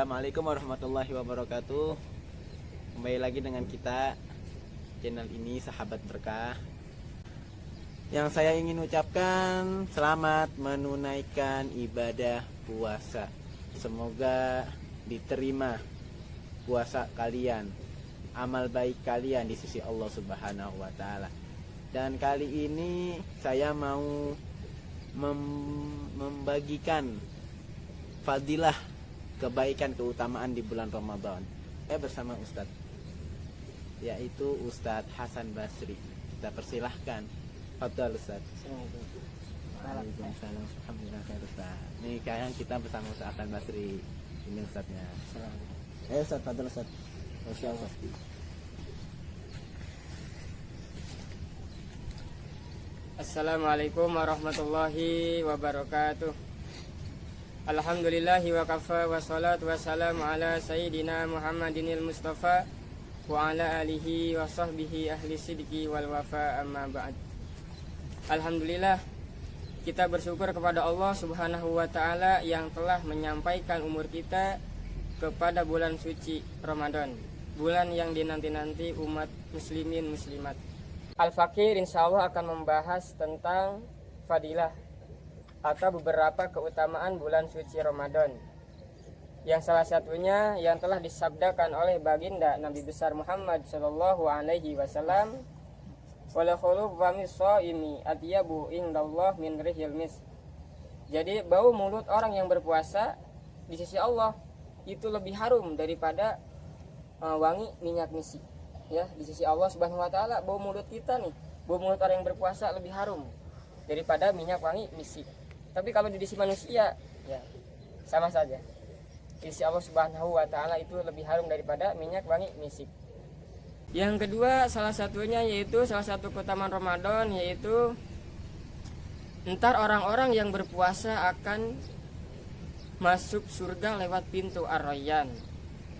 Assalamualaikum warahmatullahi wabarakatuh. Kembali lagi dengan kita channel ini Sahabat Berkah. Yang saya ingin ucapkan selamat menunaikan ibadah puasa. Semoga diterima puasa kalian, amal baik kalian di sisi Allah Subhanahu wa taala. Dan kali ini saya mau membagikan fadilah kebaikan keutamaan di bulan Ramadan bersama Ustadz, yaitu Ustadz Hasan Basri. Kita persilahkan. Fadhal Ustadz. Waalaikumsalam. Alhamdulillah khair Ustadz. Nih kayaknya kita bersama Ustadz Hasan Basri. Ini Ustadznya. Ustadz Fadhal Ustadz. Masyaallah. Assalamualaikum warahmatullahi wabarakatuh. Alhamdulillahi wa kafa wa salatu wa salam ala sayyidina Muhammadinil Mustafa wa ala alihi wa sahbihi ahli sidqi wal wafa, amma ba'd. Alhamdulillah, kita bersyukur kepada Allah Subhanahu wa ta'ala yang telah menyampaikan umur kita kepada bulan suci Ramadan, bulan yang dinanti-nanti umat muslimin muslimat. Al-Fakir insyaallah akan membahas tentang fadilah atau beberapa keutamaan bulan suci Ramadan, yang salah satunya yang telah disabdakan oleh baginda Nabi besar Muhammad sallallahu alaihi wasallam, wala khuluq famis shaimi atyabu indallah min rihil mis. Jadi bau mulut orang yang berpuasa di sisi Allah itu lebih harum daripada wangi minyak misik. Ya, di sisi Allah Subhanahu wa taala bau mulut kita nih, bau mulut orang yang berpuasa lebih harum daripada minyak wangi misik. Tapi kalau di sisi manusia ya sama saja. Di sisi Allah Subhanahu wa taala itu lebih harum daripada minyak wangi misik. Yang kedua, salah satunya yaitu salah satu keutamaan Ramadan, yaitu entar orang-orang yang berpuasa akan masuk surga lewat pintu Ar-Rayyan,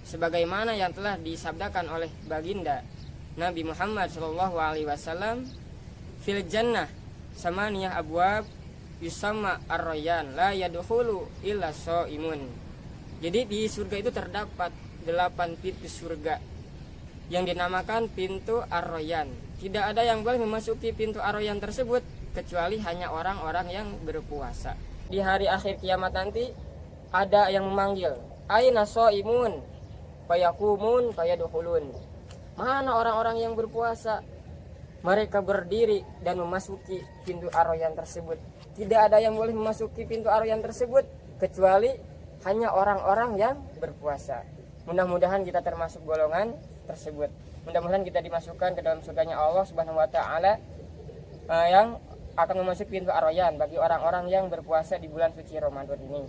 sebagaimana yang telah disabdakan oleh baginda Nabi Muhammad sallallahu alaihi wasallam, fil jannah samaniyah abwab yusamma Ar-Rayyan la yadkhulu illa shaimun. Jadi di surga itu terdapat 8 pintu surga yang dinamakan pintu Ar-Rayyan. Tidak ada yang boleh memasuki pintu Ar-Rayyan tersebut kecuali hanya orang-orang yang berpuasa. Di hari akhir kiamat nanti ada yang memanggil, aina shaimun fayaqumun fayadkhulun. Mana orang-orang yang berpuasa? Mereka berdiri dan memasuki pintu Ar-Rayyan tersebut. Tidak ada yang boleh memasuki pintu Ar-Rayyan tersebut kecuali hanya orang-orang yang berpuasa. Mudah-mudahan kita termasuk golongan tersebut. Mudah-mudahan kita dimasukkan ke dalam surganya Allah Subhanahu wa taala yang akan memasuki pintu Ar-Rayyan bagi orang-orang yang berpuasa di bulan suci Ramadan ini.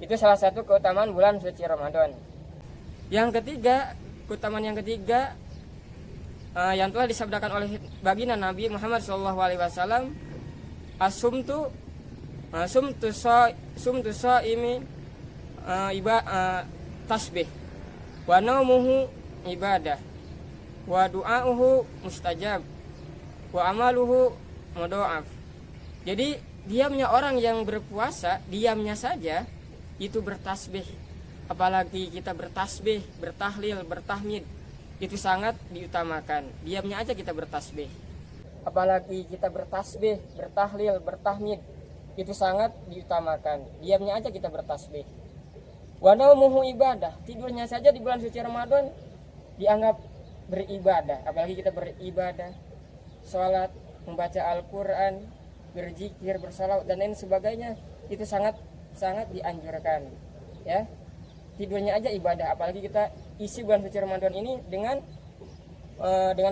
Itu salah satu keutamaan bulan suci Ramadan. Yang ketiga, keutamaan yang ketiga yang telah disabdakan oleh baginda Nabi Muhammad SAW, sumtu shaimi tasbih wa naumuhu ibadah wa du'auhu mustajab wa amaluhu mudha'af. Jadi diamnya orang yang berpuasa, diamnya saja itu bertasbih. Apalagi kita bertasbih, bertahlil, bertahmid, itu sangat diutamakan. Diamnya aja kita bertasbih. Apalagi kita bertasbih, bertahlil, bertahmid, itu sangat diutamakan. Diamnya aja kita bertasbih. Wa naumuhu ibadah. Tidurnya saja di bulan suci Ramadan dianggap beribadah. Apalagi kita beribadah, sholat, membaca Al-Quran, berzikir, bersalawat dan lain sebagainya, itu sangat dianjurkan. Ya, tidurnya aja ibadah. Apalagi kita isi bulan suci Ramadan ini dengan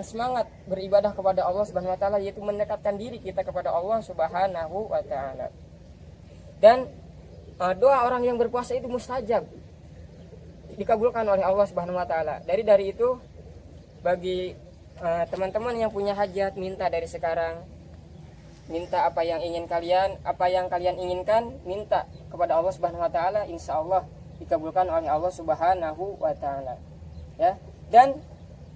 semangat beribadah kepada Allah Subhanahu wa taala, yaitu mendekatkan diri kita kepada Allah Subhanahu wa taala. Dan doa orang yang berpuasa itu mustajab, dikabulkan oleh Allah Subhanahu wa taala. Dari itu bagi teman-teman yang punya hajat, minta dari sekarang. Minta apa yang kalian inginkan, minta kepada Allah Subhanahu wa taala, insyaallah dikabulkan oleh Allah Subhanahu wa taala. Ya. Dan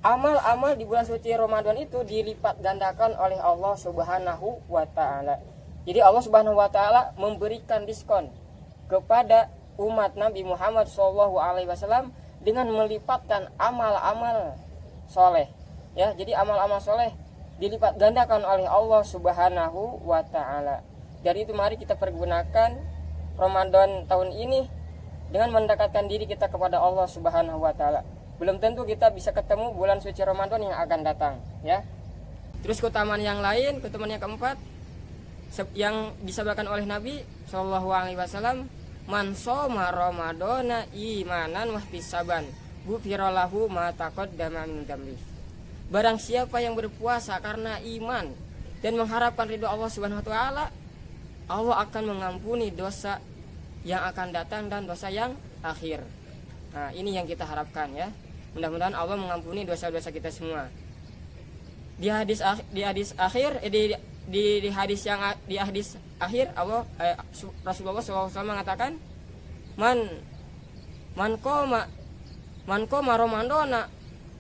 amal-amal di bulan suci Ramadan itu dilipat gandakan oleh Allah Subhanahu wa taala. Jadi Allah Subhanahu wa taala memberikan diskon kepada umat Nabi Muhammad SAW dengan melipatkan amal-amal soleh. Ya, jadi amal-amal soleh dilipat gandakan oleh Allah Subhanahu wa Ta'ala. Dari itu mari kita pergunakan Ramadan tahun ini dengan mendekatkan diri kita kepada Allah Subhanahu wa Ta'ala. Belum tentu kita bisa ketemu bulan suci Ramadan yang akan datang, ya. Terus keutamaan yang lain, keutamaan yang keempat yang disabdakan oleh Nabi SAW, man shoma ramadhana imanan wahtisaban ghufira lahu ma taqaddama min dzambi. Barang siapa yang berpuasa karena iman dan mengharapkan ridho Allah Subhanahu wa Ta'ala, Allah akan mengampuni dosa yang akan datang dan dosa yang akhir. Nah, ini yang kita harapkan, ya. Mudah-mudahan Allah mengampuni dosa-dosa kita semua. Di hadis akhir di hadis akhir Rasulullah SAW mengatakan man qoma ramadhana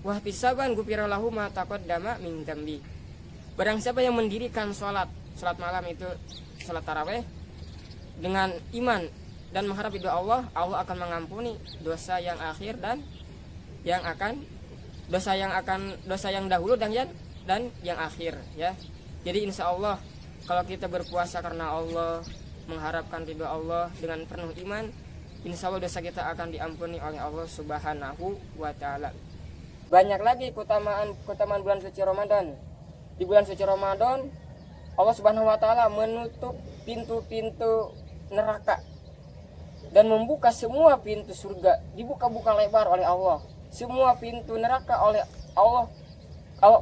wahtisaban ghufira lahu ma taqaddama min dzambi. Barang siapa yang mendirikan salat malam itu salat tarawih dengan iman dan mengharap ridho Allah, Allah akan mengampuni dosa yang akhir dan dosa yang dahulu dan yang akhir, ya. Jadi insya Allah kalau kita berpuasa karena Allah, mengharapkan ridho Allah dengan penuh iman, insya Allah dosa kita akan diampuni oleh Allah Subhanahu wa Ta'ala. Banyak lagi keutamaan bulan suci Ramadan. Di bulan suci Ramadan Allah Subhanahu wa Ta'ala menutup pintu-pintu neraka dan membuka semua pintu surga, dibuka-buka lebar oleh Allah. Semua pintu neraka oleh Allah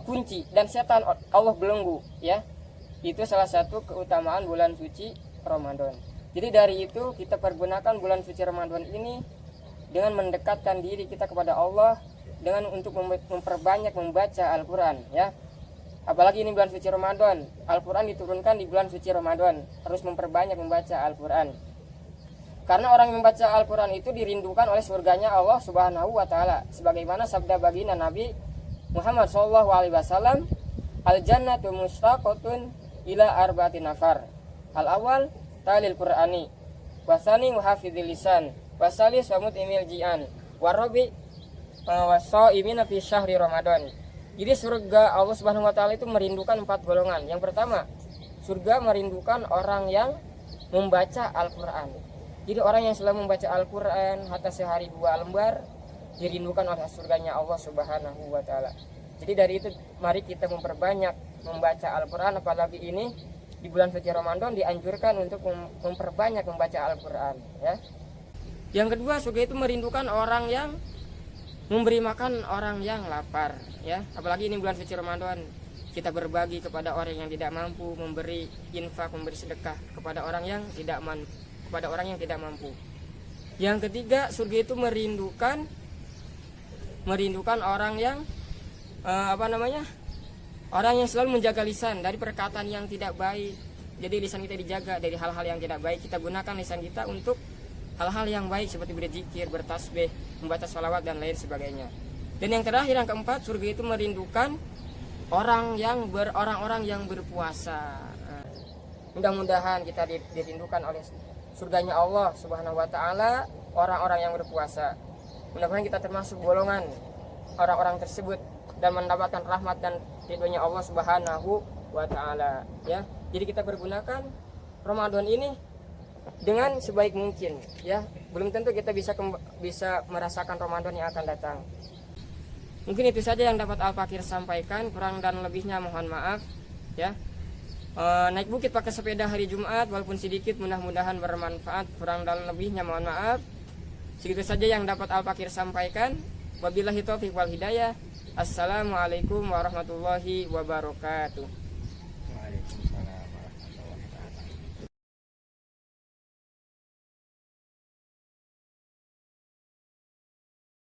kunci dan setan Allah belenggu, ya. Itu salah satu keutamaan bulan suci Ramadan. Jadi dari itu kita pergunakan bulan suci Ramadan ini dengan mendekatkan diri kita kepada Allah dengan untuk memperbanyak membaca Al-Qur'an, ya. Apalagi ini bulan suci Ramadan, Al-Qur'an diturunkan di bulan suci Ramadan, harus memperbanyak membaca Al-Qur'an. Karena orang yang membaca Al-Qur'an itu dirindukan oleh surganya Allah Subhanahu wa Ta'ala, sebagaimana sabda baginda Nabi Muhammad SAW, al-jannatu mustaqatun ila arba'ati nafar. Al-awwal talil Qur'ani, wasani muhafizil lisan, wasalis wa mut'imil ji'an, warabi wasaimina fi syahri Ramadan. Jadi surga Allah Subhanahu wa Ta'ala itu merindukan 4 golongan. Yang pertama, surga merindukan orang yang membaca Al-Qur'an. Jadi orang yang selalu membaca Al-Qur'an hatta sehari 2 lembar dirindukan oleh surganya Allah Subhanahu wa Ta'ala. Jadi dari itu mari kita memperbanyak membaca Al-Qur'an, apalagi ini di bulan suci Ramadan dianjurkan untuk memperbanyak membaca Al-Qur'an, ya. Yang kedua, surga itu merindukan orang yang memberi makan orang yang lapar, ya. Apalagi ini bulan suci Ramadan, kita berbagi kepada orang yang tidak mampu, memberi infak, memberi sedekah kepada orang yang tidak mampu. Yang ketiga, surga itu merindukan orang yang orang yang selalu menjaga lisan dari perkataan yang tidak baik. Jadi lisan kita dijaga dari hal-hal yang tidak baik. Kita gunakan lisan kita untuk hal-hal yang baik seperti berzikir, bertasbih, membaca sholawat dan lain sebagainya. Dan yang terakhir, yang keempat, surga itu merindukan orang-orang yang berpuasa. Mudah-mudahan kita dirindukan oleh surganya Allah Subhanahu wa Ta'ala orang-orang yang berpuasa. Mudah-mudahan kita termasuk golongan orang-orang tersebut dan mendapatkan rahmat dan ridhonya Allah Subhanahu wa Ta'ala, ya. Jadi kita pergunakan Ramadan ini dengan sebaik mungkin, ya. Belum tentu kita bisa merasakan Ramadan yang akan datang. Mungkin itu saja yang dapat Al-Fakir sampaikan, kurang dan lebihnya mohon maaf, ya. Naik bukit pakai sepeda hari Jumat walaupun sedikit, mudah-mudahan bermanfaat, kurang dan lebihnya mohon maaf. Segitu saja yang dapat Al-Fakir sampaikan. Wabillahi taufiq wal hidayah. Assalamualaikum warahmatullahi wabarakatuh.